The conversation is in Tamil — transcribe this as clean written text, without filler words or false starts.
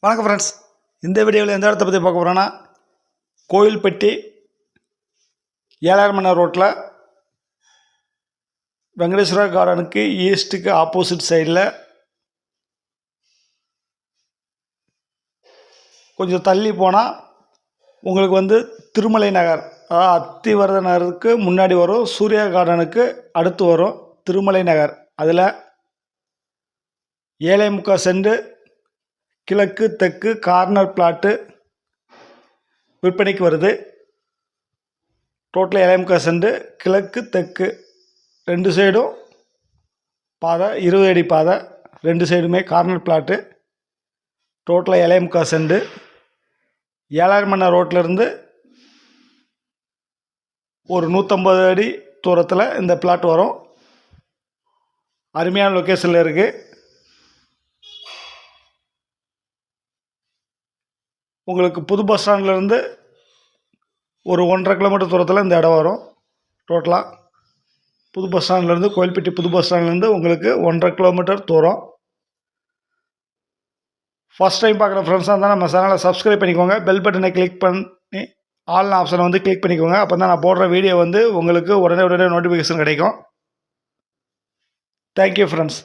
வணக்கம் ஃப்ரெண்ட்ஸ். இந்த வீடியோவில் எந்த இடத்த பற்றி பார்க்க போகிறோன்னா, கோயில்பட்டி 7,000 மணி ரோட்டில் வெங்கடேஸ்வரா கார்டனுக்கு ஈஸ்ட்டுக்கு ஆப்போசிட் சைடில் கொஞ்சம் தள்ளி போனால் உங்களுக்கு திருமலை நகர், அதாவது அத்திவரத நகருக்கு முன்னாடி வரும். சூர்யா கார்டனுக்கு அடுத்து வரும் திருமலை நகர். அதில் 7.25 சென்ட் கிழக்கு தெற்கு கார்னர் பிளாட்டு விற்பனைக்கு வருது. டோட்டல் 7.25 சென்ட் கிழக்கு தெற்கு 2 சைடும் பாதை, 20 அடி பாதை, 2 சைடுமே கார்னர் பிளாட்டு. டோட்டலாக 7.25 சென்ட். 7,000 மணி ரோட்லேருந்து ஒரு 150 அடி தூரத்தில் இந்த பிளாட் வரும். அருமையான லொக்கேஷனில் இருக்குது. உங்களுக்கு புது பஸ் ஸ்டாண்ட்லேருந்து ஒரு 1.5 கிலோமீட்டர் தூரத்தில் இந்த இடம் வரும். டோட்டலாக புது பஸ் ஸ்டாண்ட்லேருந்து, கோயில்பட்டி புது பஸ் ஸ்டாண்ட்லேருந்து உங்களுக்கு 1.5 கிலோமீட்டர் தூரம். ஃபஸ்ட் டைம் பார்க்குற ஃப்ரெண்ட்ஸாக இருந்தால் நம்ம சேனலை சப்ஸ்கிரைப் பண்ணிக்கோங்க. பெல் பட்டனை கிளிக் பண்ணி ஆல் ஆப்ஷனை கிளிக் பண்ணிக்கோங்க. அப்போ தான் நான் போடுற வீடியோ உங்களுக்கு உடனே நோட்டிஃபிகேஷன் கிடைக்கும். Thank you friends.